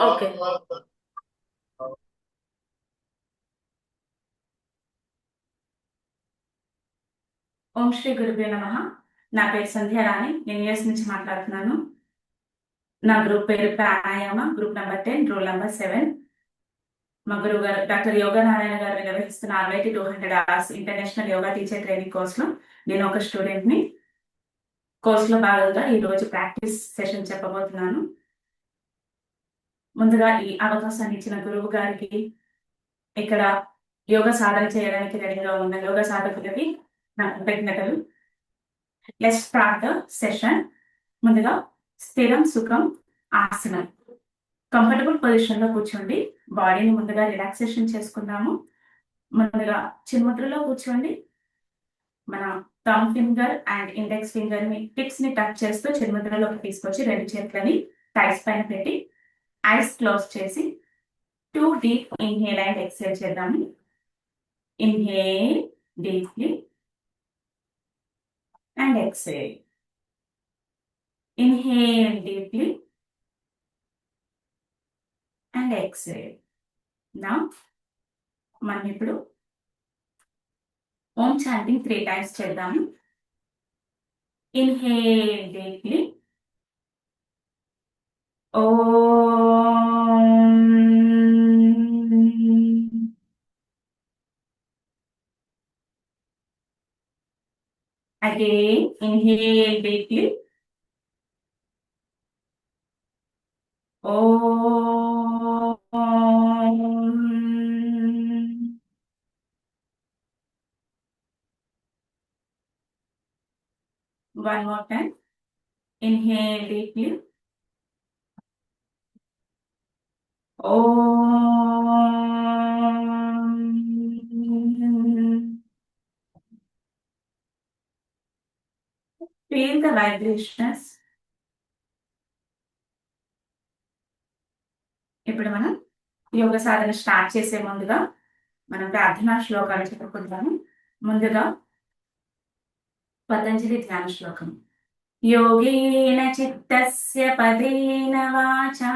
Okay. ఓం శ్రీ గురుభ్యో నమః. నా పేరు సంధ్యారాణి. నేను యూఎస్ నుంచి మాట్లాడుతున్నాను. నా గ్రూప్ పేరు pranayama, group number 10, roll number 7. మా గురువు గారు డాక్టర్ యోగా నారాయణ గారు నిర్వహిస్తున్న RYT 200 hours international yoga teacher training కోర్సులో నేను ఒక స్టూడెంట్ని. కోర్సులో భాగంగా ఈరోజు ప్రాక్టీస్ సెషన్ చెప్పబోతున్నాను. ముందుగా ఈ అవకాశాన్ని ఇచ్చిన గురువు గారికి, ఇక్కడ యోగా సాధన చేయడానికి రెడీగా ఉన్న యోగా సాధకులకి నా కృతజ్ఞతలు. Let's start the session. ముందుగా స్థిరం సుఖం ఆసనం. కంఫర్టబుల్ పొజిషన్ లో కూర్చోండి. బాడీని ముందుగా రిలాక్సేషన్ చేసుకుందాము. ముందుగా చిన్ముద్రలో కూర్చోండి. మన thumb finger and index finger ని టిప్స్ ని టచ్ చేస్తూ చిన్ముద్రలోకి తీసుకొచ్చి రెండు చేతులని థైస్ పైన పెట్టి ఐస్ క్లోజ్ చేసి 2 డీప్ ఇన్హేల్ అండ్ ఎక్సేల్ చేద్దాము. Inhale deeply and exhale. Inhale deeply and exhale. Now, మనం ఇప్పుడు ఓం చాంటింగ్ 3 times చేద్దాము. Inhale deeply. Om. Again, inhale deeply. Om. One more time. Inhale deeply. Om. Feel the vibrations. ఇప్పుడు మనం యోగ సాధన start చేసే ముందుగా మనం ప్రార్థనా శ్లోకాలు చెప్పుకుంటాము. ముందుగా పతంజలి ధ్యాన శ్లోకం. యోగేన చిత్తస్య పదేన వాచా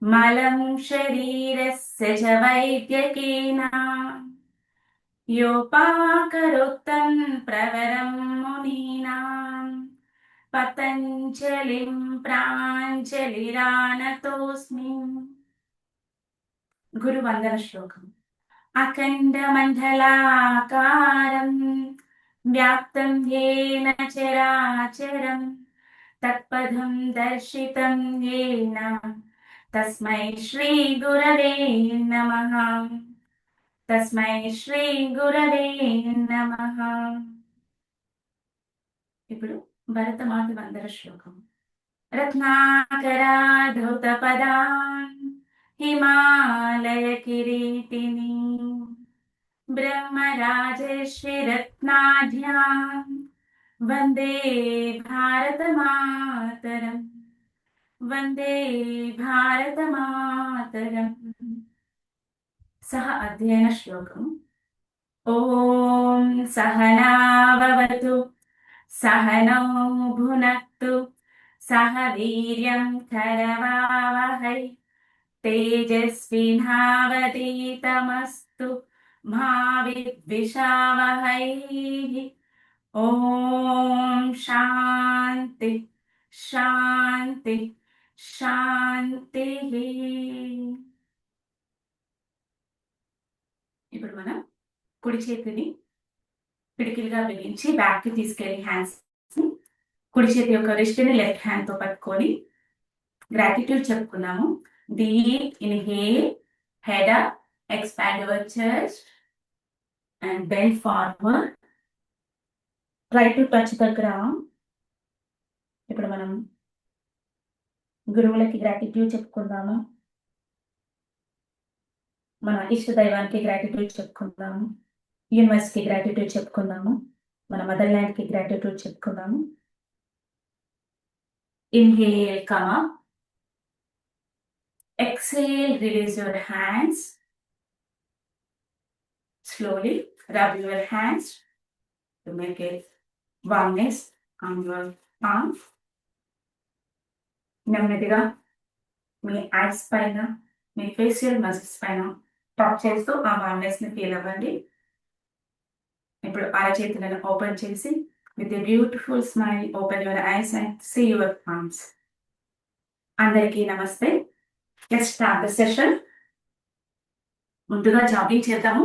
మలం శరీరస్య చ వైద్యకేన యోపాకరోక్తం ప్రవరం మునీనాం పతంజలిం ప్రాంజలిరానతోస్మి. గురువందన శ్లోకం. అఖండమండలాకారం వ్యాప్తం యేన చరాచరం తత్పదం దర్శితం యేన తస్మై శ్రీ గురవే నమః. తస్మై శ్రీ గురవే నమః. ఇప్పుడు భరతమాత వందన శ్లోకం. రత్నాకరాధౌత పదాన్ హిమాలయ కిరీటిని బ్రహ్మరాజర్షి రత్నాఢ్యాం వందే భారత మాతరం. వందే భారత మాతరం. సహ అధ్యయన శ్లోకం. ఓం సహనావతు సహనౌ భునక్తు సహ వీర్యం కరవావహై తేజస్వినావతీతమస్తు మా విద్విషావహై. ఓం శాంతి శాంతి శాంతి. ఇప్పుడు మనం కుడి చేతిని పిడికిలుగా బిగించి బ్యాక్ కి తీసుకెళ్లి హ్యాండ్స్ కుడి చేతి యొక్క రిస్ట్ని లెఫ్ట్ హ్యాండ్ తో పట్టుకొని గ్రాటిట్యూడ్ చెప్పుకున్నాము. Deep inhale, head up, expand your chest and bend forward. Try to touch the ground. ఇప్పుడు మనం గురువులకి గ్రాటిట్యూడ్ చెప్పుకుందాము. మన ఇష్ట దైవానికి గ్రాటిట్యూడ్ చెప్పుకుందాము. యూనివర్స్ కి గ్రాటిట్యూడ్ చెప్పుకుందాము. మన మదర్ ల్యాండ్ కి gratitude చెప్పుకుందాము. Inhale, come up. Exhale, release your hands. Slowly rub your hands to make it warmness on your palm. నెమ్మదిగా మీ ఐస్ పైన, మీ ఫేషియల్ మజిల్స్ పైన టాప్ చేస్తూ ఆ వార్మ్నెస్ ని ఫీల్ అవ్వండి. ఇప్పుడు అరచేతులను ఓపెన్ చేసి with a beautiful smile open your eyes and see your palms. అందరికీ నమస్తే. Let's start the session. ముందుగా జాగింగ్ చేద్దాము.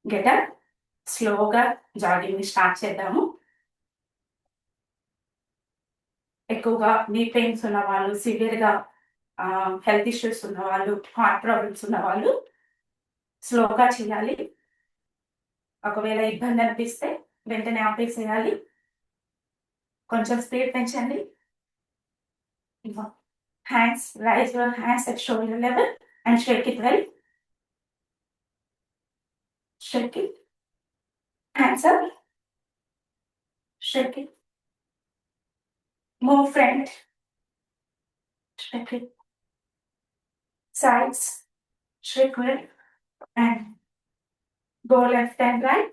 గెటప్. స్లోగా జాగింగ్ ని స్టార్ట్ చేద్దాము. ఎక్కువగా నీ పెయిన్స్ ఉన్న వాళ్ళు, సివియర్ గా హెల్త్ ఇష్యూస్ ఉన్న వాళ్ళు, హార్ట్ ప్రాబ్లమ్స్ ఉన్న వాళ్ళు స్లోగా చేయాలి. ఒకవేళ ఇబ్బంది అనిపిస్తే వెంటనే ఆపేసేయాలి. కొంచెం స్పీడ్ పెంచండి. Hands, rise your hands at shoulder level and shake it well. Shake it. Hands up. Shake it. Move front. Shake it. Sides. Shake well. And go left and right.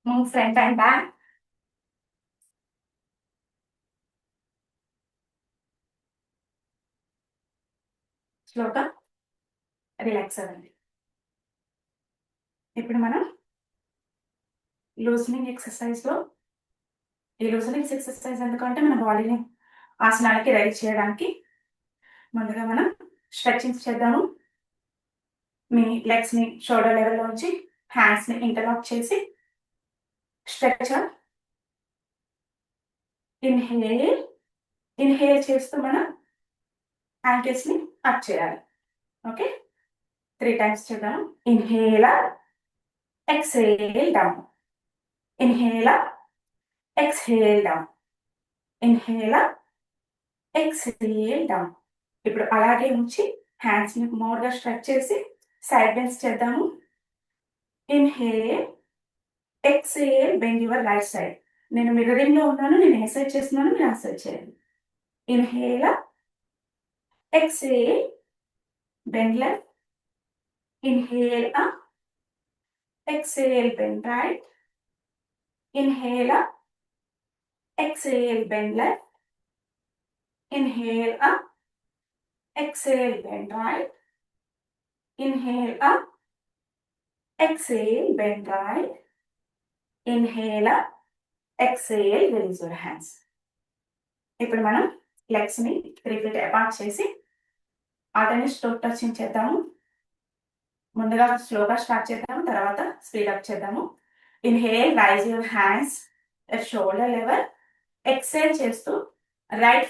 Move front and back. స్లోగా relax అవ్వండి. ఇప్పుడు మనం loosening exercise లో, ఈ loosening exercise ఎందుకంటే మన బాడీని ఆసనాలకి ready చేయడానికి ముందుగా మనం స్ట్రెచింగ్స్ చేద్దాము. మీ లెగ్స్ ని షోల్డర్ లెవెల్ నుంచి హ్యాండ్స్ ని ఇంటర్లాక్ చేసి స్ట్రెచర్. ఇన్హేల్ చేస్తూ మనం యాంకిల్స్ ని అప్ చేయాలి. ఓకే, 3 times చేద్దాం. Inhale up, exhale down. Inhale up, exhale down. Inhale up, exhale down. ఇప్పుడు అలాగే ఉంచి హ్యాండ్స్ ని మోర్ గా స్ట్రెచ్ చేసి సైడ్ బెండ్స్ చేద్దాము. Inhale, exhale, bend your right side. నేను మిర్రరింగ్ లో ఉన్నాను, నేను ఏ సైడ్ చేస్తున్నాను, మీరు ఆ సైడ్ చేయండి. Inhale, exhale, bend left. Inhale up, exhale, bend right. Inhale up, exhale, bend left. Inhale up, exhale, bend right. Inhale up, exhale, bend right. Inhale up, exhale, release your hands. ఇప్పుడు మనం legs ని 3 feet apart చేసి alternate to touching చేద్దాము. ముందుగా స్లోగా start చేద్దాము, తర్వాత speed up చేద్దాము. Inhale, raise your hands at shoulder level. Exhale చేస్తూ రైట్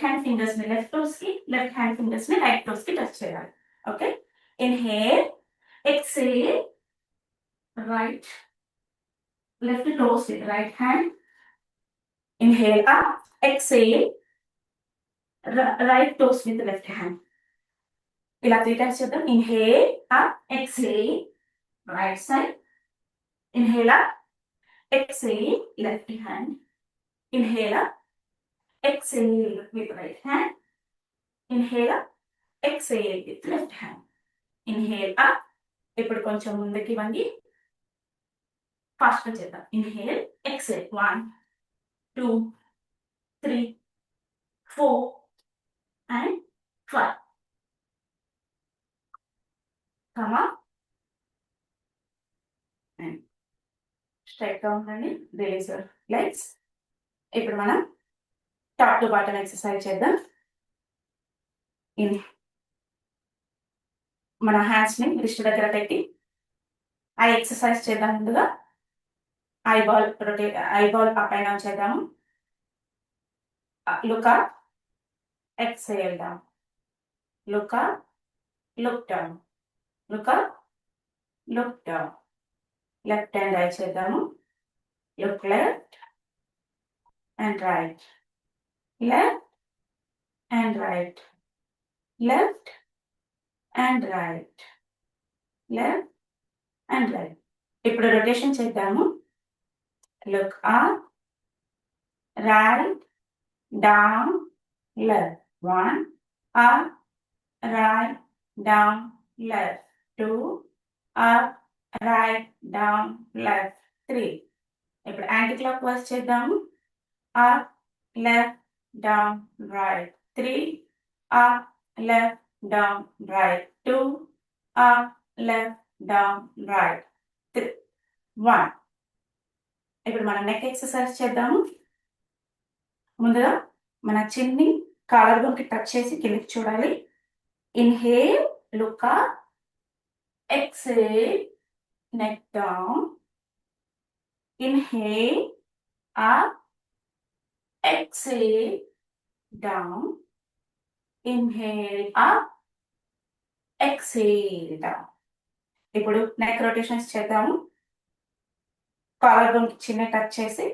హ్యాండ్ ఫింగర్స్ ని లెఫ్ట్ టోస్ కి, లెఫ్ట్ హ్యాండ్ ఫింగర్స్ ని రైట్ టోస్ కి టచ్ చేయాలి. Okay, inhale, exhale, right left toes with right hand. Inhale up, exhale, right toes with left hand. ఇలా 3 times చేద్దాం. Inhale up, exhale, right side. Inhale up, exhale, left hand. Inhale up, exhale with right hand. Inhale up, exhale with left hand. Inhale up. ఇప్పుడు కొంచెం ముందుకి వంగి fast గా చేద్దాం. Inhale, exhale. 1 2 3 4 and 5. Come on. And straight గా ఉండండి. Release your legs. ఇప్పుడు మనం టాప్ టు బాటమ్ ఎక్సర్సైజ్ చేద్దాం. మన హ్యాండ్స్ ని రిస్ట్ దగ్గర పెట్టి ఐ ఎక్సర్సైజ్ చేద్దాం. ముందుగా ఐబాల్ అప్ అండ్ డౌన్ చేద్దాము. Look up, exhale down. Look up, look down. Look up, look down. Left and right చేద్దాము. Look left and right, left and right, left and right, left and right. ఇప్పుడు rotation చేద్దాము. Look up, right, down, left. 1 up, right, down, left. 2 up, right, down, left. 3. ఇప్పుడు anti clock wise చేద్దాము. up, left, down, right. 3, up, left, down, right. 2, up, left, down, right. 1. ఇప్పుడు మనం neck exercise చేద్దాము. ముందుగా మన చిన్ని caller బోన్కి touch చేసి కిందకి చూడాలి. Inhale, look up, exhale, neck down. Inhale, up, exhale, down. Inhale, up, exhale, down. ఇప్పుడు నెక్ రొటేషన్స్ చేద్దాము. కాలర్ బోన్ చిన్న టచ్ చేసి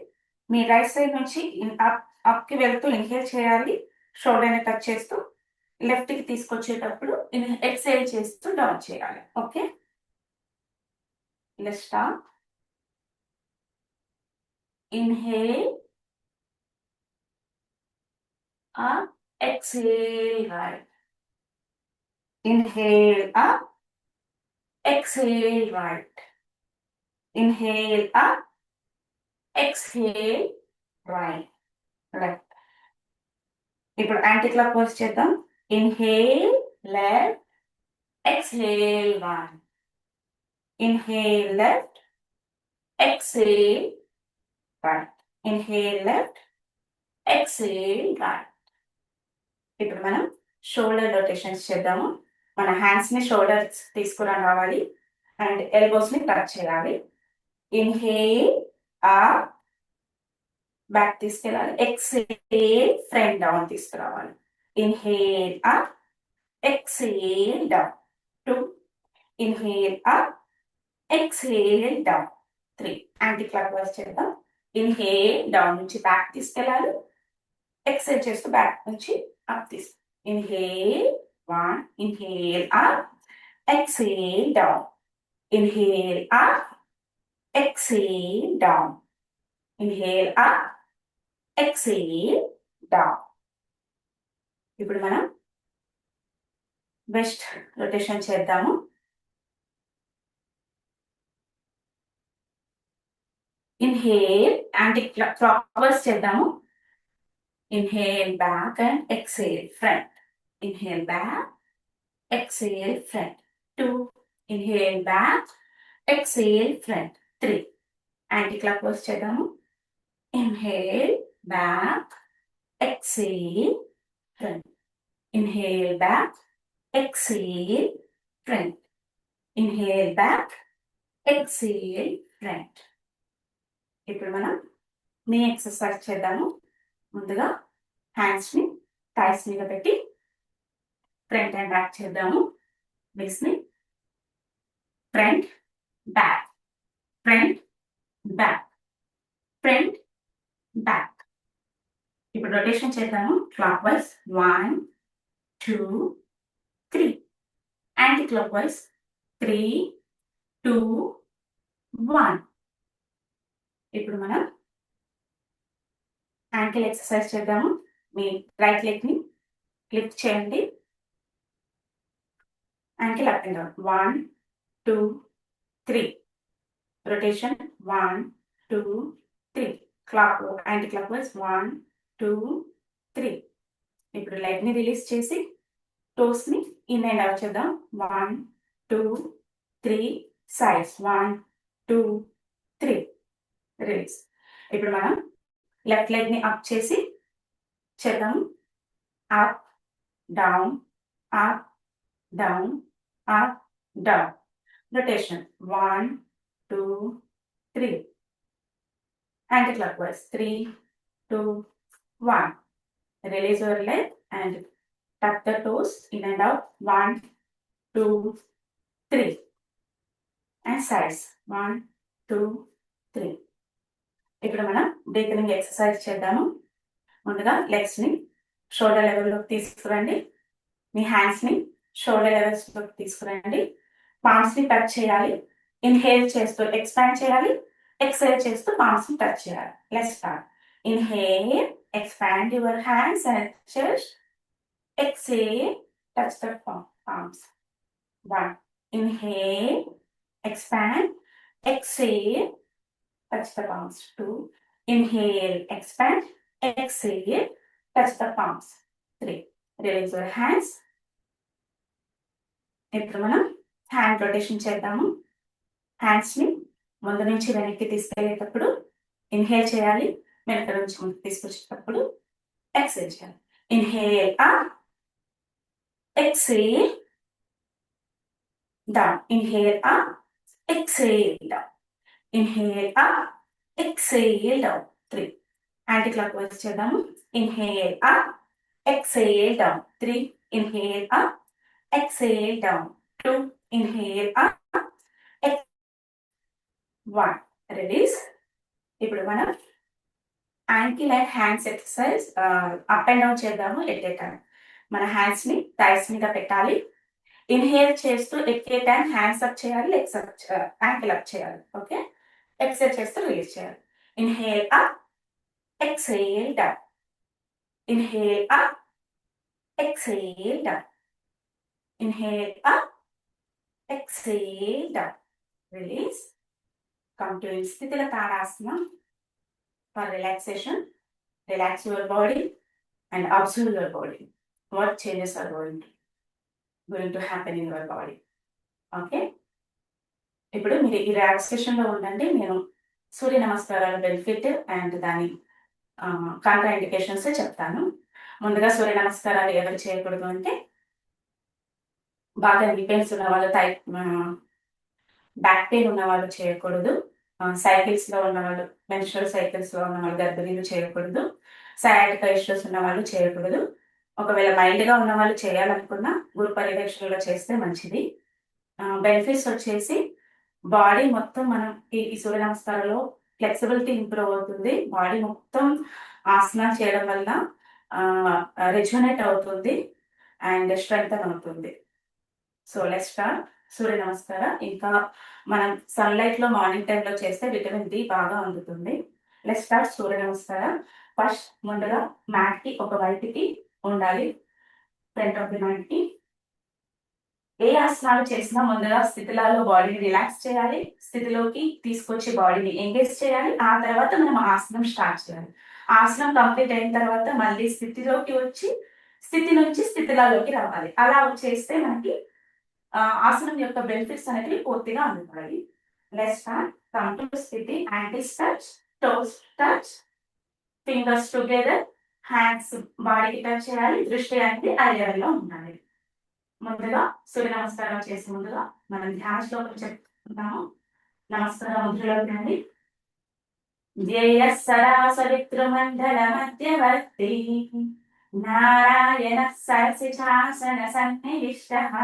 మీ రైట్ సైడ్ నుంచి అప్కి వెళ్తూ ఇన్హేల్ చేయాలి. షోల్డర్ని టచ్ చేస్తూ లెఫ్ట్కి తీసుకొచ్చేటప్పుడు ఎక్సేల్ చేస్తూ డౌన్ చేయాలి. Okay, let's start. Inhale, up, exhale, right. Inhale up, exhale right. Inhale up, exhale right, left. ఇప్పుడు యాంటీ క్లాక్ వైస్ చేద్దాం. Inhale left, exhale right. Inhale left, exhale right. Inhale left, exhale right. ఇప్పుడు మనం shoulder rotations చేద్దాము. మన hands ని shoulders తీసుకుని రావాలి and elbows ని టచ్ చేయాలి. ఇన్హేల్ అప్, బ్యాక్ తీసుకెళ్ళాలి. ఎక్స్హేల్, ఫ్రంట్ డౌన్ తీసుకురావాలి. Inhale up, exhale down. 2, inhale up, exhale down. 3, anticlockwise చేద్దాం. ఇన్హేల్ డౌన్ నుంచి బ్యాక్ తీసుకెళ్ళాలి. ఎక్స్హేల్ చేస్తూ బ్యాక్ నుంచి అప్ తీసుకు. Inhale 1, inhale up, exhale down. Inhale up, exhale down. Inhale up, exhale down. ఇప్పుడు మనం west rotation చేద్దాము. Inhale anti clock vice చేద్దాము. Inhale back and exhale front. Inhale back, exhale front. 2, inhale back, exhale front. 3, anti-clockwise చేద్దాము. Inhale back, exhale front. Inhale back, exhale front. Inhale back, exhale front. ఇప్పుడు మనం నీ exercise చేద్దాము. ముందుగా hands ని thighs మీద పెట్టి ఫ్రంట్ అండ్ బ్యాక్ చేద్దాము. మిక్స్ ని front back, front back, front back. ఇప్పుడు రొటేషన్ చేద్దాము clock wise. 1, 2, 3. Anti clock wise. 3, 2, 1. ఇప్పుడు మనం యాంకిల్ ఎక్సర్సైజ్ చేద్దాము. మీ రైట్ లెగ్ ని లిఫ్ట్ చేయండి. Ankle up and down. 1, 2, 3. Rotation. 1, 2, 3. Anti-clockwise. 1, 2, 3. ఇప్పుడు లెగ్ ని రిలీజ్ చేసి టోస్ ని ఇన్ అండ్ అవుట్ చేద్దాం. 1, 2, 3. సైడ్స్. 1, 2, 3. రిలీజ్. ఇప్పుడు మనం లెఫ్ట్ లెగ్ ని అప్ చేసి చేద్దాం. Up, down, up, down, up, down. Rotation. 1, 2, 3. Anti-clockwise. 3, 2, 1. Release your leg and tuck the toes in and out. 1, 2, 3. And sides. 1, 2, 3. ఇప్పుడు మనం బ్రీతింగ్ ఎక్సర్సైజ్ చేద్దాము. ముందుగా లెగ్స్ ని షోల్డర్ లెవెల్లోకి తీసుకురండి. మీ హ్యాండ్స్ ని షోల్డర్ లెవెల్స్ లోకి తీసుకురండి. పామ్స్ ని టచ్ చేయాలి. ఇన్హేల్ చేస్తూ ఎక్స్పాండ్ చేయాలి. ఎక్స్హేల్ చేస్తూ పామ్స్ ని టచ్ చేయాలి. Let's start. Inhale, expand your hands and chest. Exhale, touch the palms. 1, inhale, expand, exhale, touch the palms. 2, inhale, expand, exhale, touch the palms. 3. Release your hands. ఇప్పుడు మనం hand rotation చేద్దాము. Hands ని ముందు నుంచి వెనక్కి తీసుకెళ్లేటప్పుడు inhale చేయాలి, వెనక నుంచి ముందుకు తీసుకొచ్చేటప్పుడు ఎక్సేల్ చేయాలి. Inhale up, exhale down. Inhale up, exhale down. Inhale up, exhale down. 3. Anti-clockwise చేద్దాము. Inhale up, exhale down. 3. Inhale up, exhale down. 2. Inhale up, 1. Release. ఇప్పుడు మనం ankle and hands exercise up and down చేద్దాము. At a time మన hands ని thighs మీద పెట్టాలి. Inhale చేస్తూ at a time hands up చేయాలి, లెగ్స్ అప్, యాంకిల్ అప్ చేయాలి. ఓకే, ఎక్సైల్ చేస్తూ రిలీజ్ చేయాలి. Inhale up, exhale down. Inhale up, exhale down. Inhale up, exhale down. Release. Come to Sthitila Tadasana for relaxation. Relax your body and observe your body. What changes are going to happen in your body. Okay? ఇప్పుడు మీరు ఈ relaxation లో ఉండండి. నేను సూర్య నమస్కారాల benefit and దాని Contra indications చెప్తాను. ముందుగా సూర్య నమస్కారాలు ఎవరు చేయకూడదు అంటే బాగా నీ పెయిన్స్ ఉన్న వాళ్ళు, బ్యాక్ పెయిన్ ఉన్న వాళ్ళు చేయకూడదు. సైకిల్స్ లో ఉన్న వాళ్ళు, మెన్స్ట్రల్ సైకిల్స్ లో ఉన్న వాళ్ళు, గర్భిణీలు చేయకూడదు. సయాటికా ఇష్యూస్ ఉన్న వాళ్ళు చేయకూడదు. ఒకవేళ మైల్డ్ గా ఉన్న వాళ్ళు చేయాలనుకున్నా గురు పర్యవేక్షణలో చేస్తే మంచిది. బెనిఫిట్స్ వచ్చేసి బాడీ మొత్తం మనం ఈ సూర్య నమస్కారంలో ఫ్లెక్సిబిలిటీ ఇంప్రూవ్ అవుతుంది. బాడీ మొత్తం ఆసనం చేయడం వల్ల రెజ్యునేట్ అవుతుంది అండ్ స్ట్రెంగ్తన్ అవుతుంది. సో లెట్స్ స్టార్ట్ సూర్య నమస్కారం. ఇంకా మనం సన్లైట్ లో మార్నింగ్ టైంలో చేస్తే విటమిన్ డి బాగా అందుతుంది. లెట్స్ స్టార్ట్ సూర్య నమస్కారం. ఫస్ట్ ముందుగా మ్యాట్ కి ఒక వైపుకి ఉండాలి, ఫ్రంట్ ఆఫ్ ది మ్యాట్ కి. ఏ ఆసనాలు చేసినా ముందుగా స్థితిలో బాడీని రిలాక్స్ చేయాలి, స్థితిలోకి తీసుకొచ్చి బాడీని ఎంగేజ్ చేయాలి. ఆ తర్వాత మనం ఆసనం స్టార్ట్ చేయాలి. ఆసనం కంప్లీట్ అయిన తర్వాత మళ్ళీ స్థితిలోకి వచ్చి స్థితి నుంచి స్థితిలోకి రావాలి. అలా చేస్తే మనకి ఆసనం యొక్క బెనిఫిట్స్ అనేవి పూర్తిగా అందుతాయి. Let's start. కమ్ టు స్థితి. Ankles touch, toes touch, fingers together, hands బాడీకి టచ్ చేయాలి. దృష్టి అనేది ఐ లెవెల్లో ఉండాలి. ముందుగా సూర్య నమస్కారం చేసే ముందుగా మనం ధ్యాన శ్లోకం చెప్పుకుంటాము. నమస్కారం ముద్రలోకి రండి. జయ సదా సవితృమండల మధ్యవర్తి నారాయణ సరసిజాసన సన్నివిష్టః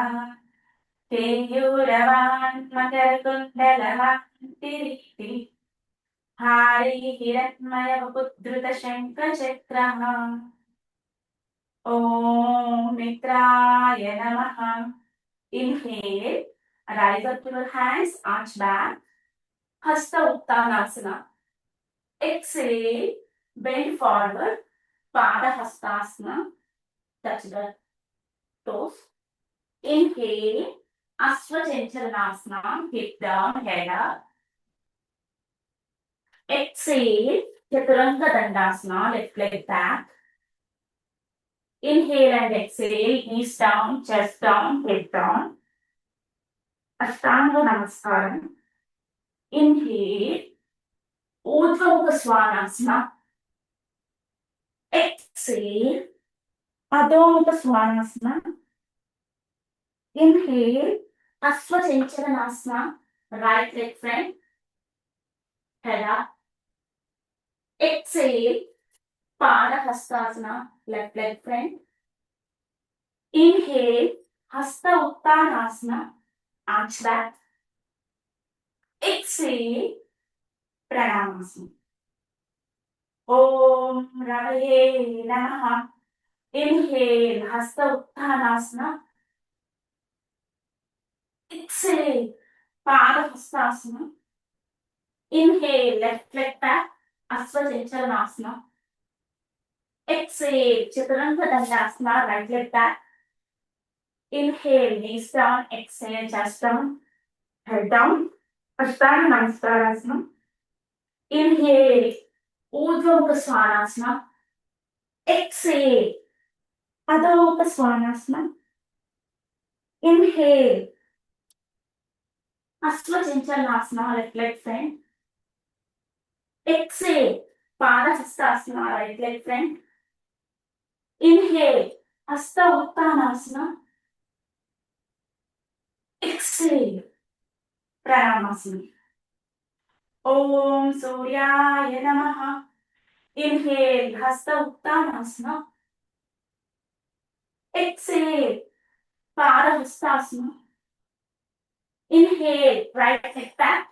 కేయూరవాన్ మకరకుండలవాంతిరిక్తి హారీ హిరణ్మయ వపుద్రుత శంఖచక్రః. Om Mitraya Namaha. Inhale, rise up to your hands, arch back, Hasta Uttanasana. Exhale, bend forward, Pada Hastasana, touch the toes. Inhale, Asvajanchalanasana, hip down, head up. Exhale, Chaturanga Dandasana, left leg back. Inhale and exhale, knees down, chest down, head down. Ashtanga Namaskaram. Inhale, Urdhva Mukha Svanasana. Exhale, Adho Mukha Svanasana. Inhale, Asvajanchalanasana, right leg front, head up. Exhale, Pada Hastasana, left leg front. Inhale, Hasta Uttanasana, arch back. Exhale, Pranamasana. Om Ravaye Namaha. Inhale, Hasta Uttanasana. Exhale, Pada Hastasana. Inhale, left leg back, Asvajanchalanasana. Exhale, Chaturanga Dandasana, right leg back. Inhale, knees down, exhale, chest down, head down. Ashtanga Namaskara. Inhale, Urdhva Mukha Svanasana. Exhale అదొక శ్వానాసనం. Inhale అశ్వచంచలాసన left leg front. Exhale పాదహస్తాసన right leg front. Inhale హస్త ఉత్తానాసన. Exhale ప్రణామాసన. ఓం సూర్యాయ నమః. ఇన్హేల్ హస్త ఉత్తానాసన. ఎక్సేల్ పాదహస్తాసన. Inhale, right leg back.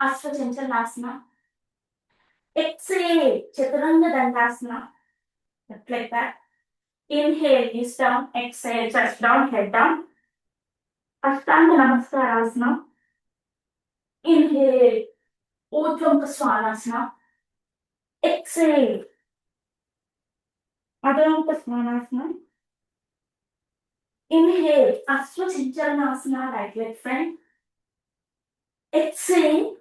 Ashwachanchalasana. Exhale, Chaturanga Dandasana. Left leg back. Inhale, knees down. Exhale, chest down, head down. Ashtanga Namaskarasana. Inhale, Urdhva Mukha Svanasana. Exhale, Adho Mukha Svanasana. Inhale, Ashwachanchalasana, right leg front. Exhale,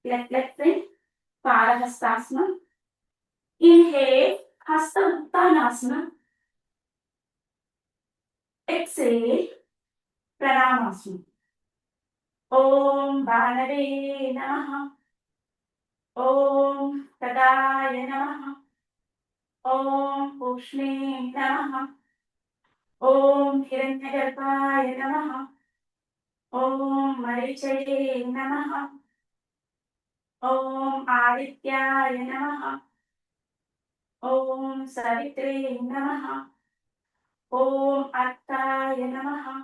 left leg front. Padahastasana. Inhale, Hasta Uttanasana. Exhale, Pranamasana. Om Bhanave Namaha. Om Tadaya Namaha. Om Pushne Namaha. Om Hiranyagarbhaya Namaha. Om Marichaye Namaha. Om Adityaya Namaha. Om Savitre Namaha. Om Attaya Namaha.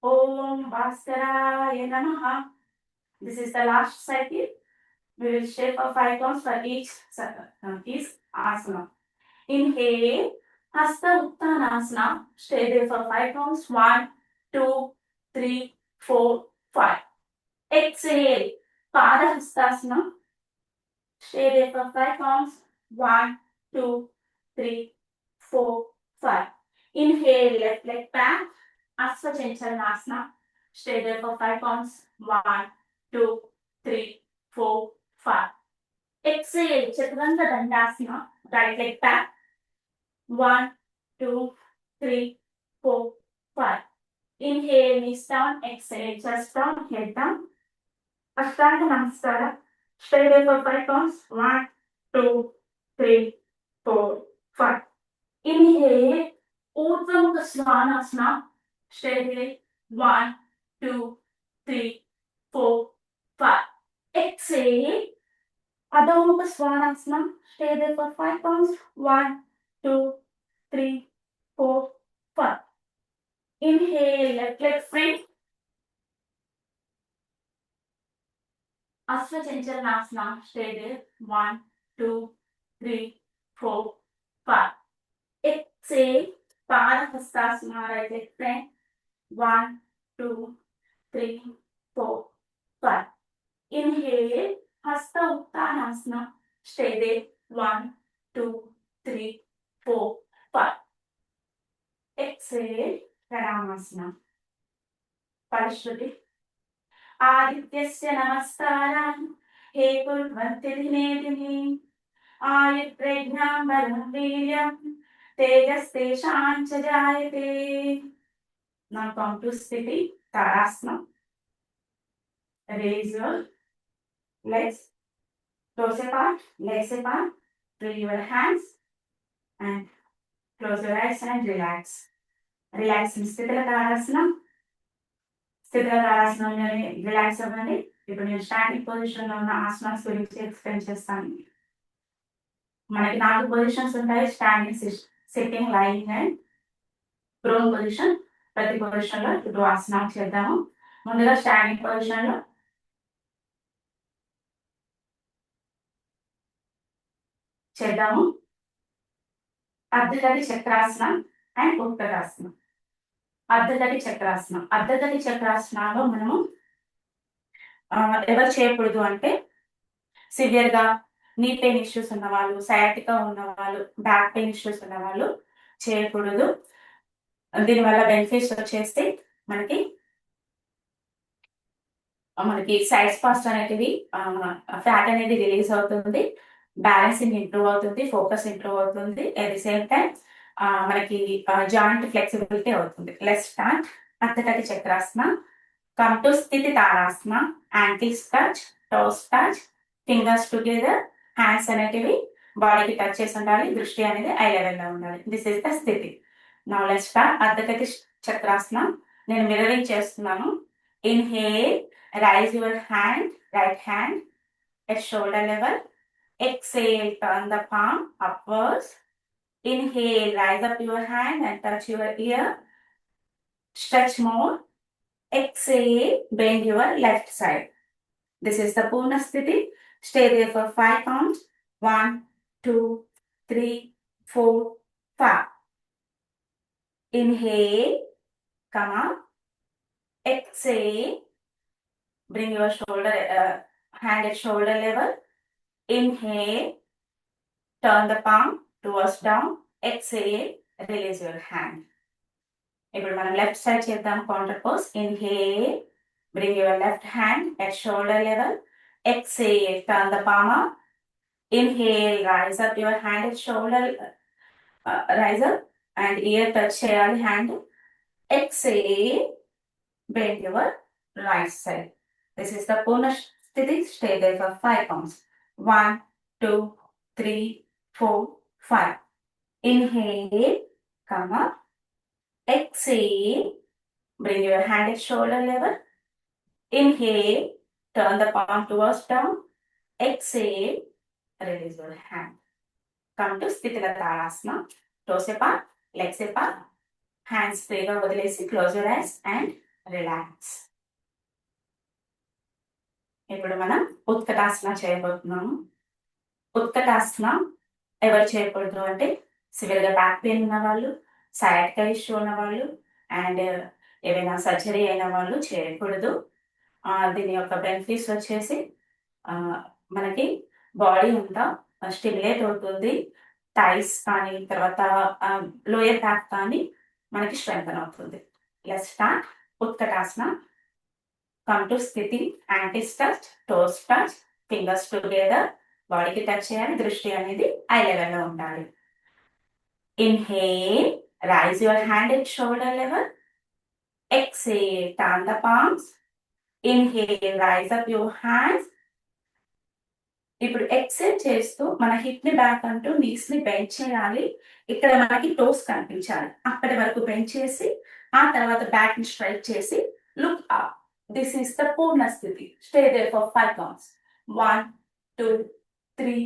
Om Bhaskaraya Namaha. This is the last cycle. We will shape for 5 counts for each asana. Inhale, Hasta Uttanasana. Stay there for 5 counts. 1, 2, 3, 4, 5. Exhale, Padahastasana. Stay there for 5 counts. 1, 2, 3, 4, 5. Inhale, left leg back. Ashwachanchalasana. Stay there for 5 counts. 1, 2, 3, 4, 5. Exhale, Chaturanga Dandasana. Right leg back. 1, 2, 3, 4, 5. Inhale, knees down. Exhale, chest down, head down. Ashtanga Namaskara. Stay there for 5 counts. 1, 2, 3, 4, 5. Inhale, Urdhva Mukha Svanasana. Stay there. 1, 2, 3, 4, 5. Exhale, Adho Mukha Svanasana. Stay there for 5 counts. 1, 2, 3, 4, 5. Inhale, left leg front. Ashwachanchalasana. Stay there. 1, 2, 3, 4, 5. Exhale, Padahastasana, right leg front. 1, 2, 3, 4, 5. Inhale, Hasta Uttanasana. Stay there. 1, 2, 3, 4, 5. Exhale, Pranamasana. Parashruti. Adityasya Namaskaram. He Kurvanti Dine Dine. Ayutrejnam Balam Viryam. Tejastesham cha jayate. Now come to Sthiti, Tadasana. Raise your legs, toes apart, legs apart. Free your hands and close your eyes and relax. Relax in Sthitila Tadasana. Sthitila Tadasana relax అవ్వండి. ఇప్పుడు నేను standing position లో ఉన్న ఆసనాస్ గురించి explain చేస్తాను. మనకి 4 positions ఉంటాయి. Standing, sitting, lying and prone position. ప్రతి పొజిషన్ లో ఇప్పుడు ఆసనాలు చేద్దాము. ముందుగా స్టాండింగ్ పొజిషన్ లో చేద్దాము. అర్ధగతి చక్రాసనం అండ్ ఉత్తరాసనం. అర్ధగతి చక్రాసనం. అర్ధగతి చక్రాసనాల్లో మనము ఎవరు చేయకూడదు అంటే సివియర్ గా నీ పెయిన్ ఇష్యూస్ ఉన్న వాళ్ళు, సయాటికా ఉన్న వాళ్ళు, బ్యాక్ పెయిన్ ఇష్యూస్ ఉన్న వాళ్ళు చేయకూడదు. దీనివల్ల బెనిఫిట్స్ వచ్చేసి మనకి సైడ్ స్పాస్ట్ అనేది ఫ్యాట్ అనేది రిలీజ్ అవుతుంది. బ్యాలెన్సింగ్ ఇంప్రూవ్ అవుతుంది, ఫోకస్ ఇంప్రూవ్ అవుతుంది. అట్ ది సేమ్ టైం మనకి జాయింట్ ఫ్లెక్సిబిలిటీ అవుతుంది. లెట్స్ స్టార్ట్ అర్థకటి చక్రాసన. కమ్ టు స్థితి తాడాసన. Ankles touch, toes touch, fingers together, hands అనేటివి బాడీకి టచ్ చేసి ఉండాలి, దృష్టి అనేది ఐ లెవెల్ లో ఉండాలి. దిస్ ఇస్ ద స్థితి. నౌ లెట్స్ స్టార్ట్ అర్థకటి చక్రాసన. నేను మిర్రరింగ్ చేస్తున్నాను. Inhale, raise your hand, right hand at shoulder level. Exhale, turn the palm upwards. Inhale, rise up your hand and touch your ear. Stretch more. Exhale, bend your left side. This is the Purna Sthiti. Stay there for 5 counts. 1, 2, 3, 4, 5. Inhale, come up. Exhale, bring your hand at shoulder level. Inhale, turn the palm towards down. Exhale, release your hand. ఇప్పుడు మనం left side చేద్దాం counter pose. Inhale, bring your left hand at shoulder level. Exhale, turn the palm up. Inhale, rise up your hand at shoulder, rise up and ear touch చేయాలి hand. Exhale, bend your right side. This is the Purna Sthiti. Stay there for 5 counts. 1, 2, 3, 4, 5. Inhale, come up. Exhale, bring your hand at shoulder level. Inhale, turn the palm towards down. Exhale, release your hand. Come to Sthitila Tadasana. Toes apart, legs apart, hands freega వదిలేసి close your eyes and relax. ఇప్పుడు మనం ఉత్కటాసన చేయబోతున్నాము. ఉత్కటాసన ఎవరు చేయకూడదు అంటే సివియర్గా back pain ఉన్న వాళ్ళు, సయాటికా ఇష్యూ ఉన్న వాళ్ళు అండ్ ఏదైనా సర్జరీ అయిన వాళ్ళు చేయకూడదు. దీని యొక్క బెనిఫిట్స్ వచ్చేసి మనకి బాడీ అంతా స్టిమ్యులేట్ అవుతుంది. థైస్ కానీ తర్వాత లోయర్ బ్యాక్ కానీ మనకి స్ట్రెంగ్తన్ అవుతుంది. లెట్స్ స్టార్ట్ ఉత్కటాసన. కమ్ టు స్థితి. Ankles touch, toes touch, fingers together, బాడీకి టచ్ చేయాలి, దృష్టి అనేది ఐ లెవెల్లో ఉండాలి. Inhale, rise your hand at shoulder level. Exhale, turn the palms. Inhale, rise up your hands. ఇప్పుడు ఎక్సెల్ చేస్తూ మన హిప్ ని బ్యాక్ అంటూ నీస్ ని బెండ్ చేయాలి. ఇక్కడ మనకి టోస్ కనిపించాలి. అక్కడి వరకు బెండ్ చేసి ఆ తర్వాత బ్యాక్ ని స్ట్రైట్ చేసి look up. This is the పూర్ణ స్థితి. Stay there for 5 counts. 1, 2, 3,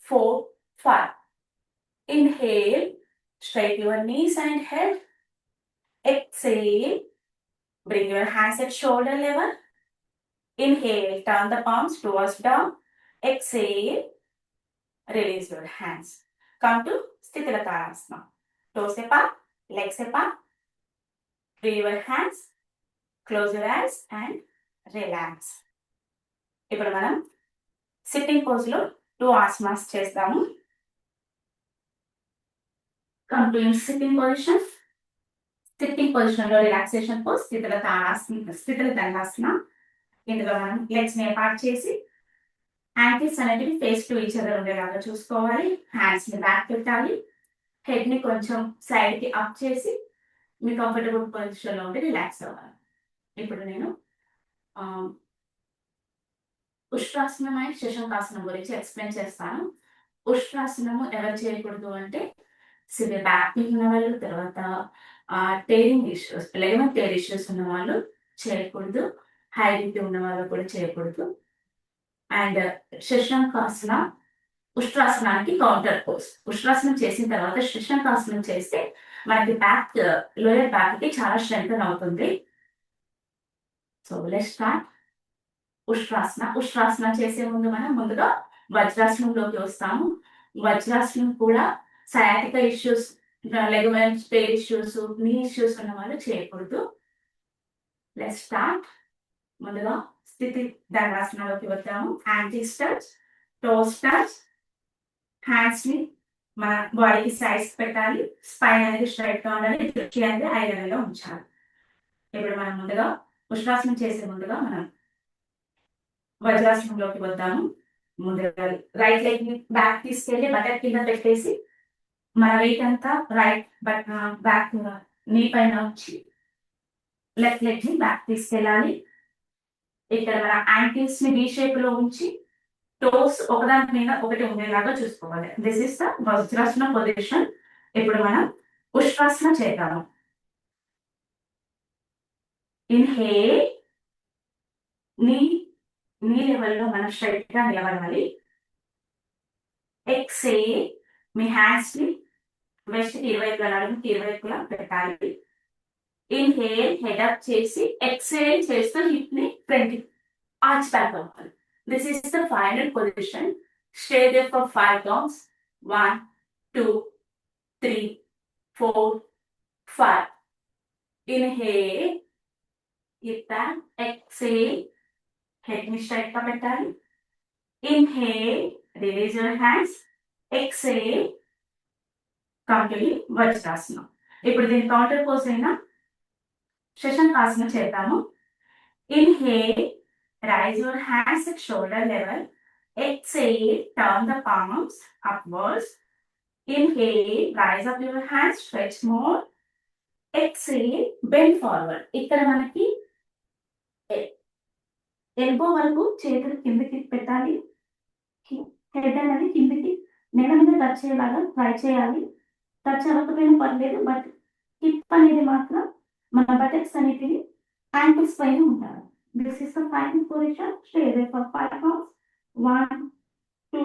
4, 5. Inhale, straight your knees and head. Exhale, bring your hands at shoulder level. Inhale, turn the palms towards down. Exhale, release your hands. Come to Sthitila Tadasana. Toes apart, legs apart. Free your hands, close your eyes and relax. ఇప్పుడు మనం sitting pose లో 2 ఆసనాస్ చేస్తాము. Come to in sitting position. Sitting position లో relaxation pose స్థితిల dandasana. ఇందులో మనం legs ని apart చేసి ankles అనేటివి ఫేస్ టు ఈచ్ అదర్ ఉండేలాగా చూసుకోవాలి. హ్యాండ్స్ ని బ్యాక్ పెట్టాలి. హెడ్ ని కొంచెం సైడ్ కి అప్ చేసి మీ కంఫర్టబుల్ పొజిషన్ లో ఉండి రిలాక్స్ అవ్వాలి. ఇప్పుడు నేను ఉష్ట్రాసనం అండ్ శశంకాసనం గురించి ఎక్స్ప్లెయిన్ చేస్తాను. ఉష్ట్రాసనము ఎవరు చేయకూడదు అంటే సివియర్ బ్యాక్ పెయిన్ ఉన్న వాళ్ళు, తర్వాత tearing issues, ligament tear issues ఉన్న వాళ్ళు చేయకూడదు. హై బీపీ ఉన్న వాళ్ళు కూడా చేయకూడదు. అండ్ శశంకాసన ఉష్ట్రాసనానికి కౌంటర్ పోజ్. ఉష్ట్రాసనం చేసిన తర్వాత శశంకాసనం చేస్తే మనకి బ్యాక్, లోయర్ బ్యాక్ కి చాలా స్ట్రెంగ్తన్ అవుతుంది. So let's start Ustrasana. Ustrasana చేసే ముందు మనం ముందుగా వజ్రాసనంలోకి వస్తాము. వజ్రాసనం కూడా sciatica issues, ligament tear issues, knee issues ఉన్న వాళ్ళు చేయకూడదు. Let's start. ముందుగా స్థితి దండాసనంలోకి వద్దాము. Ankles touch, toes touch, hands ని మన బాడీకి సైడ్స్ పెట్టాలి. స్పైన్ అనేది స్ట్రైట్ గా ఉండాలి, దృష్టి అనేది ఐ లెవెల్ లో ఉంచాలి. ఇప్పుడు మనం ముందుగా ఉష్ట్రాసనం చేసే ముందుగా మనం వజ్రాసనంలోకి వద్దాము. ముందుగా రైట్ లెగ్ ని బ్యాక్ తీసుకెళ్ళి బటన్ కింద పెట్టేసి మన వెయిట్ అంతా రైట్ బ్యాక్ నీ పైన వచ్చి లెఫ్ట్ లెగ్ ని బ్యాక్ తీసుకెళ్ళాలి. ఇక్కడ మన యాంకిల్స్ ని వి షేప్ లో ఉంచి టోస్ ఒకదాని మీద ఒకటి ఉండేలాగా చూసుకోవాలి. This is the Vajrasana position. ఇప్పుడు మనం ఉష్ట్రాసన చేద్దాము. ఇన్హేల్, నీ లెవెల్లో మనం స్ట్రైట్ గా నిలబడాలి. ఎక్సేల్, మీ హ్యాండ్స్ ని వెస్ట్ కి ఇరువైపులా నడుముకి ఇరువైపులా పెట్టాలి. ఇన్హేల్, హెడ్ అప్ చేసి ఎక్సేల్ చేస్తూ హిప్ ని ఫ్రంట్ ఆర్చ్ బ్యాక్ అవ్వాలి. This is the final position. Stay there for 5 counts. 1, 2, 3, 4, 5. Inhale, hip back, exhale, head ni straight గా పెట్టాలి. Inhale, release your hands. Exhale, come to the వజ్రాసనం. ఇప్పుడు దీని counter pose అయినా శశంకాసన చేద్దాము. Inhale, rise your hands at shoulder level. Exhale, turn the palms upwards. Inhale, rise up your hands, stretch more. Exhale, bend forward. ఇక్కడ మనకి elbow వరకు చేతులు కిందకి పెట్టాలి. హెడ్ అనేది కిందకి నేల మీద టచ్ అయ్యేలాగా ట్రై చేయాలి. టచ్ అవ్వకపోయినా పర్లేదు, బట్ హిప్ అనేది మాత్రం మన బటెక్స్ అనేటివి యాంకిల్స్ పైన ఉండాలి. This is the final position. Stay there for 5 counts. 1, 2,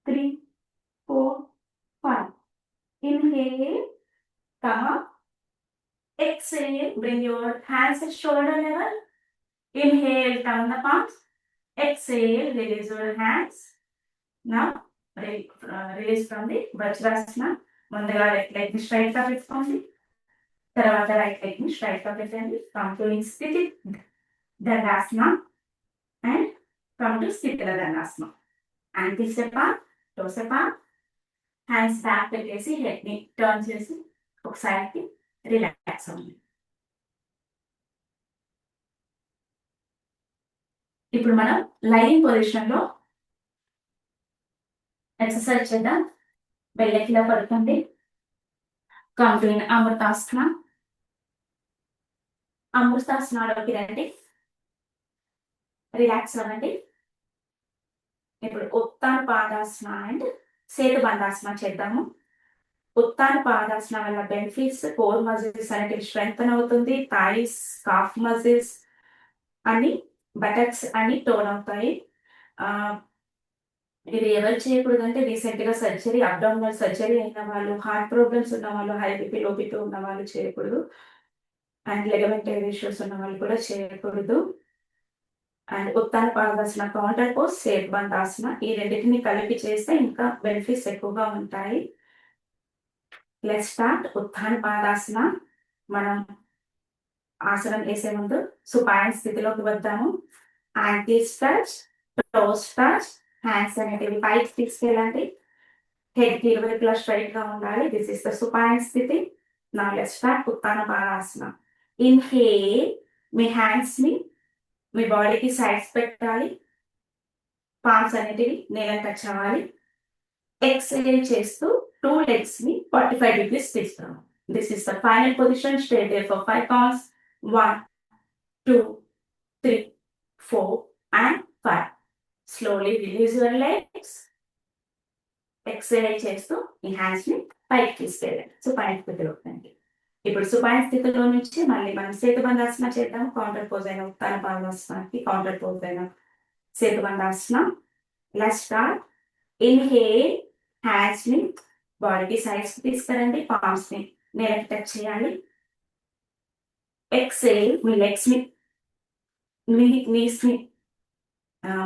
3, 4, 5. Inhale, come up. Exhale, bring your hands at shoulder level. Inhale, turn the palms. Exhale, release your hands. Now, release from the Vajrasana. ముందుగా left leg ని straight గా పెట్టుకోండి. తర్వాత right leg ని straight గా పెట్టండి. Come to in స్థితి Dandasana and come to Sthitila Dandasana. Ankles apart, toes apart, hands back పెట్టేసి హెడ్ ని టర్న్ చేసి ఒకసారి రిలాక్స్ అవ్వండి. ఇప్పుడు మనం లైన్ పొజిషన్ లో ఎక్సర్సైజ్ చేద్దాం. బెల్లకిలా పడుతుంది. Come to in Amritasana. అమృతాసనలోకి రండి. రిలాక్స్ అవ్వండి. ఇప్పుడు ఉత్తాన పాదాసన అండ్ సేతుబంధాసన చేద్దాము. ఉత్తాన పాదాసన వల్ల బెనిఫిట్స్ కోర్ మజిల్స్ అనేటివి స్ట్రెంగ్తన్ అవుతుంది. థైస్, కాఫ్ మజిల్స్ అని బటక్స్ అని టోన్ అవుతాయి. ఇది ఎవరు చేయకూడదు అంటే రీసెంట్ గా సర్జరీ, అబ్డామినల్ సర్జరీ అయిన వాళ్ళు, హార్ట్ ప్రాబ్లమ్స్ ఉన్న వాళ్ళు, హై బీపీ లో బీపీ ఉన్న వాళ్ళు చేయకూడదు. అండ్ లెగమెంటరీ ఇష్యూస్ ఉన్న వాళ్ళు కూడా చేయకూడదు. And Uttana Padasana, counter pose, Setubandhasana ఈ రెండింటిని కలిపి చేస్తే ఇంకా బెనిఫిట్స్ ఎక్కువగా ఉంటాయి. Let's start. ఉత్తాన పాదాసన. మనం ఆసనం వేసే ముందు సుపాయన స్థితిలోకి వద్దాము. Ankles touch, toes touch, hands అనేటివి పైకి తీసుకెళ్ళండి. హెడ్ కి ఇరువైపులా స్ట్రైట్ గా ఉండాలి. దిస్ ఇస్ ద సుపాయన స్థితి. నా let's start Uttana Padasana. Inhale, మీ హ్యాండ్స్ ని మీ బాడీకి సైడ్స్ పెట్టాలి. పామ్స్ అనేటివి నేల టచ్ అవ్వాలి. ఎక్సెల్ చేస్తూ 2 legs ని 45 degrees తీస్తాము. This is the final position. Stay there for 5 counts. 1, 2, 3, 4 and 5. Slowly release your legs. Exhale చేస్తూ ఈ హ్యాండ్స్ ని పైకి తీసుకెళ్ళండి. సుపాయన స్థితిలోకి రండి. ఇప్పుడు సుపాయన స్థితిలో నుంచి మళ్ళీ మనం సేతుబంధాసన చేద్దాం. కౌంటర్ పోజ్ అయిన ఉత్తాన పాదాసనకి కౌంటర్ పోజ్ అయిన Setubandhasana. Let's start. Inhale, hands ని బాడీకి సైడ్స్ కి తీసుకురండి. పామ్స్ ని నేలకి టచ్ చేయాలి. ఎక్సేల్, మీ లెగ్స్ ని నీస్ ని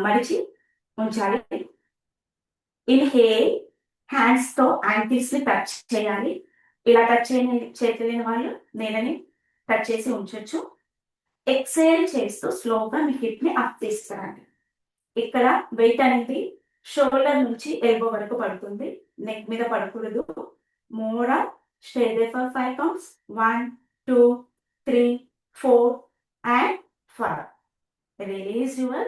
మడిచి ఉంచాలి. ఇన్హేల్, హ్యాండ్స్ తో యాంకిల్స్ ని టచ్ చేయాలి. ఇలా టచ్ చేయలేని వాళ్ళు నేలని టచ్ చేసి ఉంచొచ్చు. ఎక్సేల్ చేస్తూ స్లోగా మీ హిప్ ని అప్ తీసుకురండి. ఇక్కడ వెయిట్ అనేది షోల్డర్ నుంచి ఎల్బో వరకు పడుతుంది. నెక్ మీద పడకూడదు. మోరా stay there for 5 counts. 1, 2, 3, 4 and 5. Release your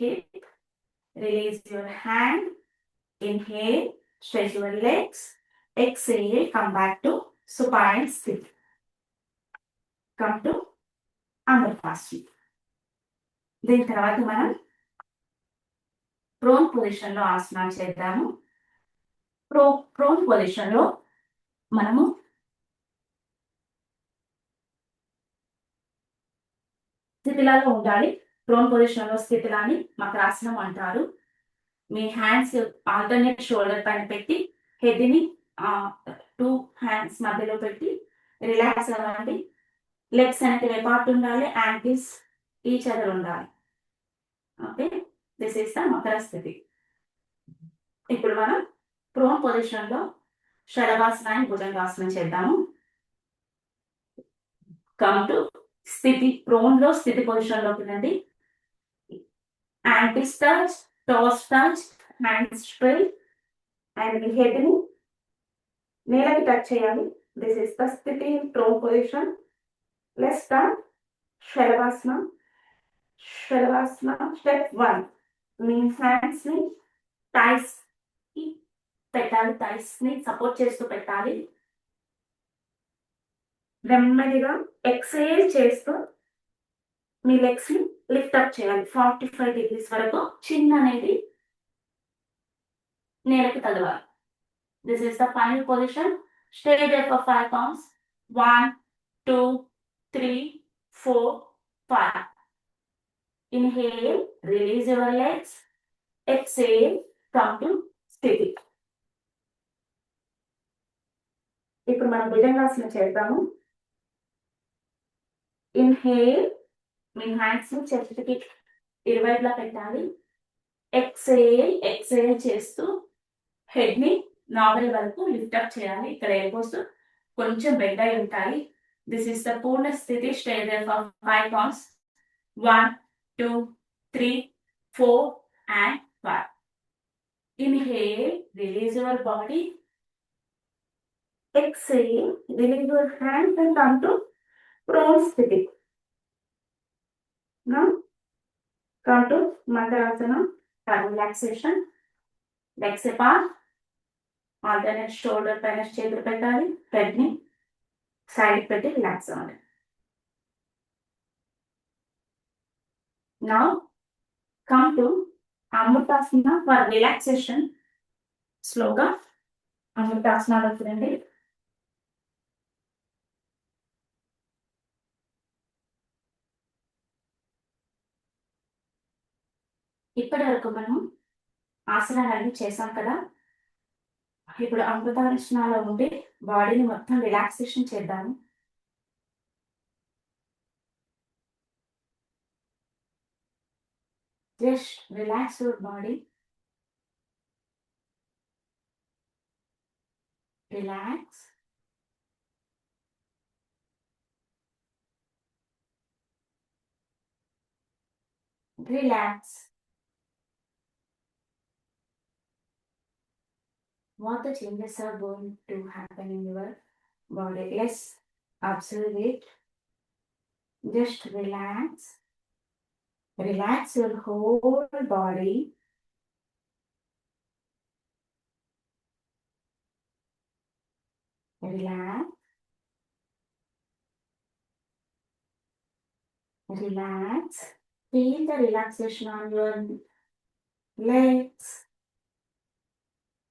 hip, release your hand, inhale, stretch your legs, exhale, come back to supine sthiti. Come to Amrtasana. దీని తర్వాత మనం ప్రోన్ పొజిషన్ లో ఆసనాలు చేద్దాము. ప్రోన్ పొజిషన్ లో మనము స్థితిలాగా ఉండాలి. ప్రోన్ పొజిషన్ లో స్థితిలాని మకరాసనం అంటారు. మీ హ్యాండ్స్ ఆల్టర్నేట్ షోల్డర్ పైన పెట్టి హెడ్ ని 2 హ్యాండ్స్ మధ్యలో పెట్టి రిలాక్స్ అవ్వండి. లెగ్స్ అనేవి అపార్ట్ ఉండాలి, యాంకిల్స్ ఈచ్ అదర్ ఉండాలి. Okay, this is the Makar స్థితి. ఇప్పుడు మనం ప్రోన్ పొజిషన్ లో శలభాసనాన్ని భుజంగాసనం చేద్దాము. కమ్ టు స్థితి. ప్రోన్ లో స్థితి పొజిషన్ లోకి రండి. Ankles touch, toes touch, hands straight and me head ని నేలకి టచ్ చేయాలి. దిస్ ఇస్ ద స్థితి prone position. Let's start Shalabhasana. Shalabhasana step 1. Me hands ని థైస్ కి పెట్టాలి, థైస్ ని సపోర్ట్ చేస్తూ పెట్టాలి. నెమ్మదిగా ఎక్సేల్ చేస్తూ మీ లెగ్స్ ని లిఫ్ట్ అప్ చేయాలి 45 degrees వరకు. చిన్ అనేది నేలకి తగలాలి. This is the final position. Stay there for 5 counts. 1, 2, 3, 4, 5. Inhale, release your legs. Exhale, come to స్థితి. ఇప్పుడు మనం భుజంగాసనం చేద్దాము. ఇన్హేల్, మీ హ్యాండ్స్ ని చెస్ట్కి ఇరువైపులా పెట్టాలి. ఎక్సేల్, ఎక్సేల్ చేస్తూ హెడ్ ని నావెల్ వరకు లిఫ్ట్ అప్ చేయాలి. ఇక్కడ ఎల్బోస్ కొంచెం బెండ్ అయి ఉంటాయి. దిస్ ఇస్ ద పూర్ణ స్థితి. Stay there for 5 counts. 1, 2, 3, 4 and 5. Inhale, release your body. Exhale, release your hands and come to prone sthiti. Now, come to Makarasana. Relaxation. Legs apart. Alternate shoulder పైన చేతులు పెట్టాలి. Head ని side పెట్టి relax అవ్వాలి. Now, come to Amrutasana for relaxation. స్లోగా అమృతాసనాలోకి రండి. ఇప్పటి వరకు మనం ఆసనాలన్నీ చేసాం కదా. ఇప్పుడు అమృతాసనాలో ఉండి బాడీని మొత్తం రిలాక్సేషన్ చేద్దాము. Just relax your body. Relax. Relax. What the changes are going to happen in your body? Let's observe it. Just relax. Relax your whole body. Relax. Relax. Feel the relaxation on your legs,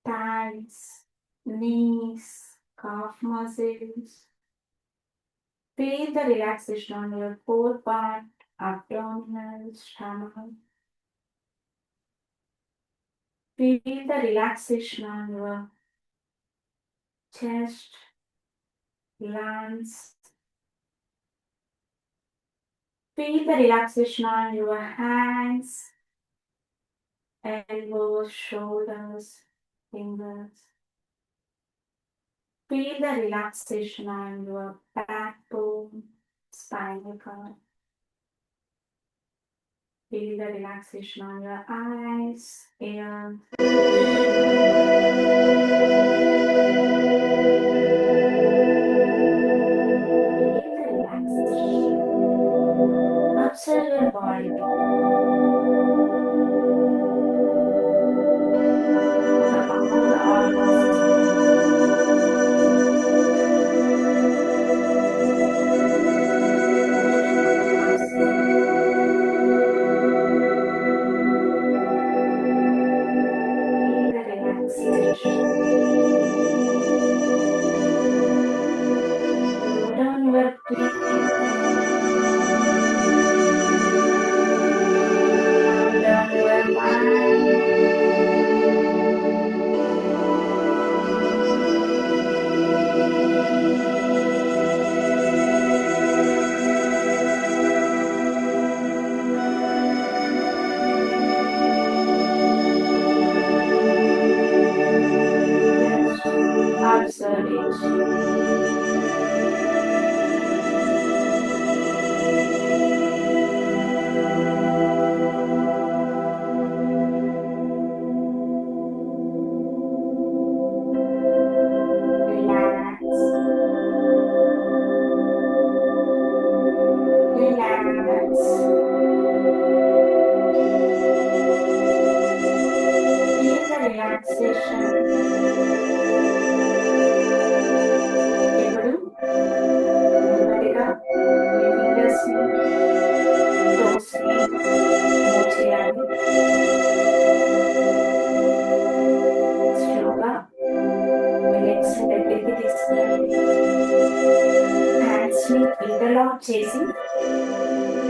thighs, knees, calf muscles. Feel the relaxation on your core part, abdominal, stomach. Feel the relaxation on your chest, lungs. Feel the relaxation on your hands, elbows, shoulders, fingers. Feel the relaxation on your backbone, spinal cord. Feel the relaxation on your eyes, ears. Observe your body. down your breath. Down your mind. Observe it. Relax. Relax. Feel the relaxation. ఇప్పుడు నెమ్మదిగా మీ fingers ని toes ని move చేయాలి. స్లోగా మీ legs ని దగ్గరికి తీసుకురండి. Hands ని ఇంటర్లాక్ చేసి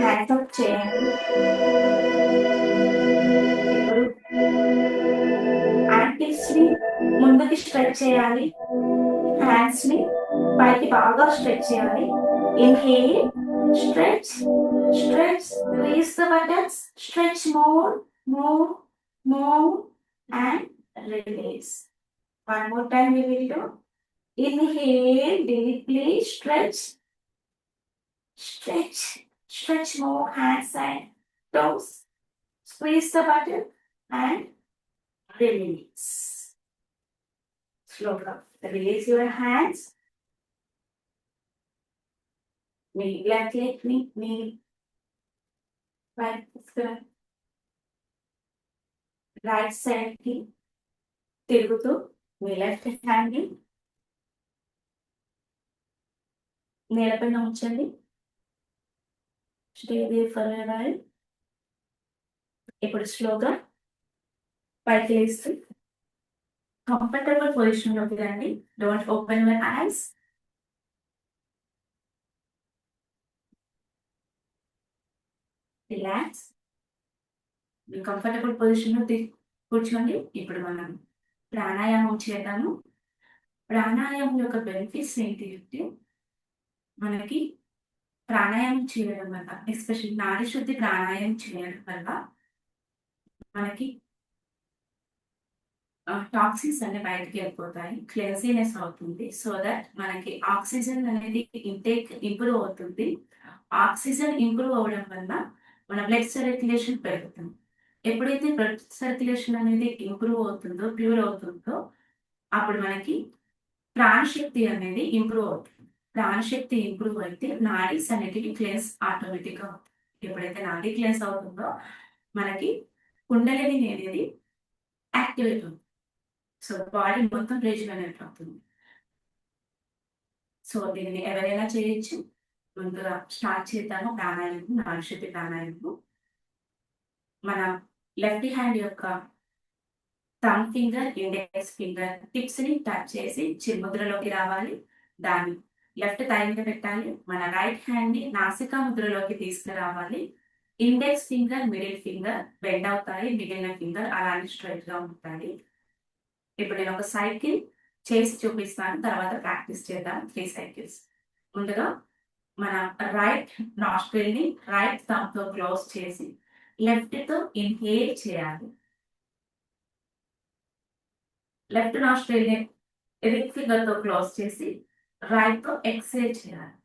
హ్యాండ్ అప్ చేయండి. ఇప్పుడు యాంకిల్స్ ని ముందుకి స్ట్రెచ్ చేయాలి. హ్యాండ్స్ ని పైకి బాగా స్ట్రెచ్ చేయాలి. Inhale, stretch, stretch, squeeze the buttocks, stretch more, more, more, and release. One more time we will do. Inhale deeply, stretch, stretch, stretch more hands and toes. Squeeze the buttock and release. Slowly release your hands. Me left leg ని మీ right side కి తిరుగుతూ మీ left hand ని నేలపైన ఉంచండి. Stay there for a while. ఇప్పుడు స్లోగా పైకి లేస్తూ కంఫర్టబుల్ పొజిషన్ లోకి రండి. Don't open your eyes. Relax. మీ కంఫర్టబుల్ పొజిషన్ లో కూర్చోండి. ఇప్పుడు మనం ప్రాణాయామం చేద్దాము. ప్రాణాయామం యొక్క బెనిఫిట్స్ ఏంటి అంటే మనకి ప్రాణాయామం చేయడం వల్ల, ఎస్పెషల్లీ నాడి శుద్ధి ప్రాణాయామం చేయడం వల్ల మనకి టాక్సిన్స్ అన్ని బయటకి వెళ్ళిపోతాయి. క్లెన్సీనెస్ అవుతుంది. సో దట్ మనకి ఆక్సిజన్ అనేది ఇంటేక్ ఇంప్రూవ్ అవుతుంది. ఆక్సిజన్ ఇంప్రూవ్ అవ్వడం వల్ల మన బ్లడ్ సర్క్యులేషన్ పెరుగుతుంది. ఎప్పుడైతే బ్లడ్ సర్క్యులేషన్ అనేది ఇంప్రూవ్ అవుతుందో, ప్యూర్ అవుతుందో, అప్పుడు మనకి ప్రాణశక్తి అనేది ఇంప్రూవ్ అవుతుంది. ప్రాణశక్తి ఇంప్రూవ్ అయితే నాడీస్ అనేటివి క్లెన్స్ ఆటోమేటిక్గా అవుతుంది. ఎప్పుడైతే నాడీ క్లెన్స్ అవుతుందో మనకి కుండలిని అనేది యాక్టివేట్ అవుతుంది. సో బాడీ మొత్తం రిజువనేట్ అవుతుంది. సో దీన్ని ఎవరైనా చేయొచ్చు. ముందుగా స్టార్ట్ చేద్దాము ప్రాణాయామం, నాడీ శుద్ధి ప్రాణాయామం. మన లెఫ్ట్ హ్యాండ్ యొక్క thumb finger, index finger tips ని టచ్ చేసి చిన్ముద్రలోకి రావాలి. దాన్ని లెఫ్ట్ థై మీద పెట్టాలి. మన రైట్ హ్యాండ్ ని నాసికా ముద్రలోకి తీసుకురావాలి. Index finger, middle finger bend అవుతాయి. మిగిలిన ఫింగర్ అలానే స్ట్రైట్ గా ఉంటాయి. ఇప్పుడు నేను ఒక సైకిల్ చేసి చూపిస్తాను. తర్వాత ప్రాక్టీస్ చేద్దాం 3 సైకిల్స్. ముందుగా మన రైట్ నాస్ట్రిల్ ని రైట్ థంబ్ తో క్లోజ్ చేసి లెఫ్ట్ తో ఇన్హేల్ చేయాలి. లెఫ్ట్ నాస్ట్రిల్ ని రింగ్ ఫింగర్ తో క్లోజ్ చేసి రైట్ తో ఎక్సేల్ చేయాలి.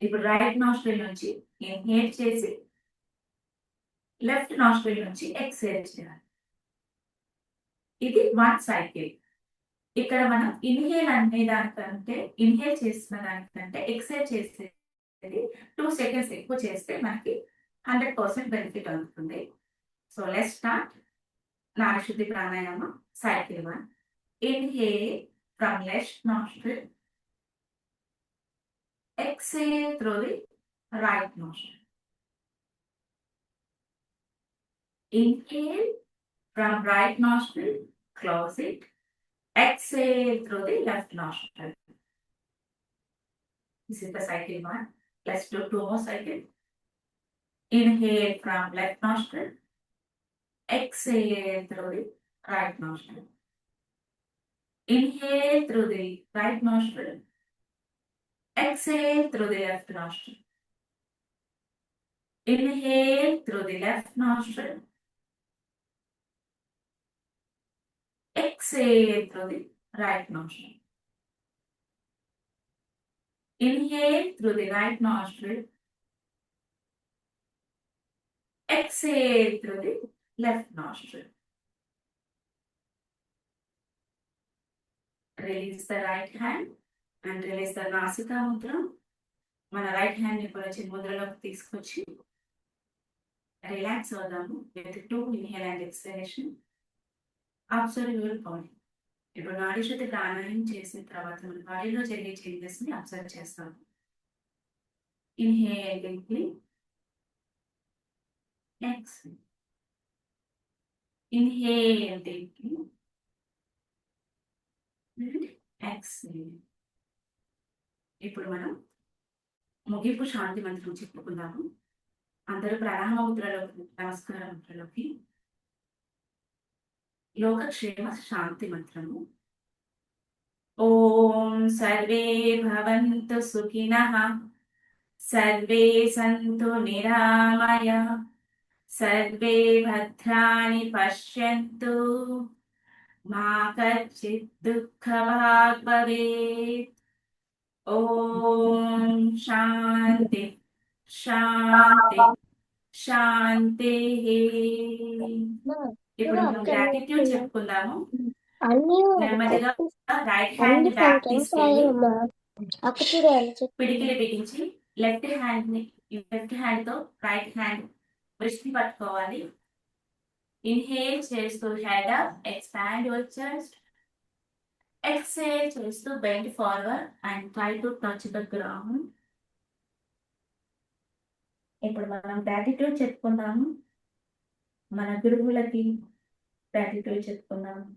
ఇప్పుడు రైట్ నాస్ట్రిల్ నుంచి ఇన్హేల్ చేసి లెఫ్ట్ నాస్ట్రిల్ నుంచి ఎక్సేల్ చేయాలి. ఇది 1 సైకిల్. ఇక్కడ మనం ఇన్హేల్ అనే దానికంటే, ఇన్హేల్ చేసిన దానికంటే ఎక్సేల్ చేసేది 2 సెకండ్స్ ఎక్కువ చేస్తే మనకి 100% బెనిఫిట్ అవుతుంది. సో లెట్స్ స్టార్ట్ నాడీ శుద్ధి pranayama cycle 1. Inhale from left nostril. Exhale through the right nostril. Inhale From right nostril, close it. Exhale through the left nostril. This is the cycle one. Let's do two more cycles. Inhale from left nostril. Exhale through the right nostril. Inhale through the right nostril. Exhale through the left nostril. Inhale through the left nostril. Exhale through the right nostril. Inhale through the right nostril. Exhale through the left nostril. Release the right hand and release the Nasika Mudra. మన right hand ఇప్పుడు చిన్న ముద్రలోకి తీసుకొచ్చి relax అవుదాము with two inhale and exhalation. Observe your body. ఇప్పుడు నాడీ శుద్ధి ప్రాణాయామం చేసిన తర్వాత మన బాడీలో జరిగే చేంజెస్ ని అబ్జర్వ్ చేస్తాము. Inhale deeply. Exhale. Inhale deeply. Exhale. ఇప్పుడు మనం ముగింపు శాంతి మంత్రం చెప్పుకుందాము. అందరూ ప్రాణాయామ ముద్రలోకి, నమస్కార ముద్రలోకి. లోకక్షేమ శాంతి మంత్రము. ఓం సర్వే భవంతు సుఖినః, సర్వే సంతు నిరామయః, సర్వే భద్రాణి పశ్యంతు, మా కచ్చిత్ దుఃఖభాగ్ భవేత్. ఓం శాంతి శాంతి శాంతి. ఇప్పుడు మనం గ్రాటిట్యూడ్ చెప్పుకుందాము. నెమ్మదిగా రైట్ హ్యాండ్ బ్యాక్ తీసుకెళ్ళి పిడికిలి బిగించి లెఫ్ట్ హ్యాండ్ తో రైట్ హ్యాండ్ wrist ని పట్టుకోవాలి. ఇన్హేల్ చేస్తూ head up, expand your chest. Exhale చేస్తూ bend forward and try to touch the ground. ఇప్పుడు మనం గ్రాటిట్యూడ్ చెప్పుకుందాము. మన గురువులకి గ్రాటిట్యూడ్ చెప్పుకుందాము.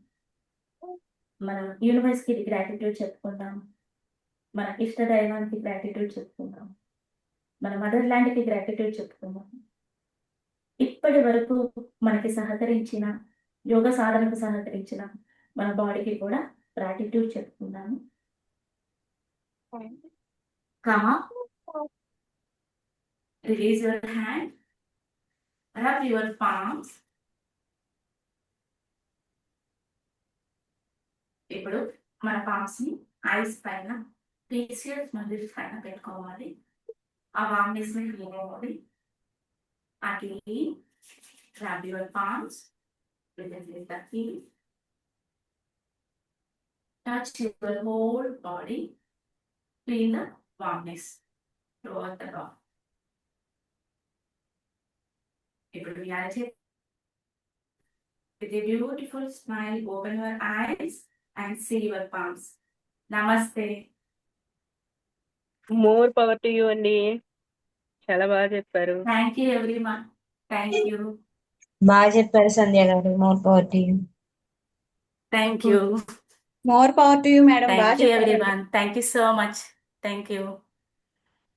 మనం యూనివర్స్ కి గ్రాటిట్యూడ్ చెప్పుకుందాం. మన ఇష్ట దైవానికి గ్రాటిట్యూడ్ చెప్పుకుందాం. మన మదర్ ల్యాండ్ కి గ్రాటిట్యూడ్ చెప్పుకుందాం. ఇప్పటి వరకు మనకి సహకరించిన, యోగ సాధనకు సహకరించిన మన బాడీకి కూడా gratitude చెప్పుకుందాము. Come up. Release your hand. Rub your palms. ఇప్పుడు మన పామ్స్ ని ఐస్ పైన, ఫేషియల్ మజిల్స్ పైన పెట్టుకోవాలి. ఆ వార్మ్నెస్ ని ఫీల్ అవ్వాలి. Again, rub your palms. Release the feet. Touch your whole body. Feel the warmness throughout the body. ఇప్పుడు మీ అరచేతి with a beautiful smile, open your eyes and see your palms. Namaste. More power to you అండి. చాలా బాగా చెప్పారు. Thank you everyone. Thank you. బాగా చెప్పారు సంధ్య గారు. More power to you. Thank you. More power to you madam. బాగా Thank you చెప్పారు. everyone. Thank you so much. Thank you.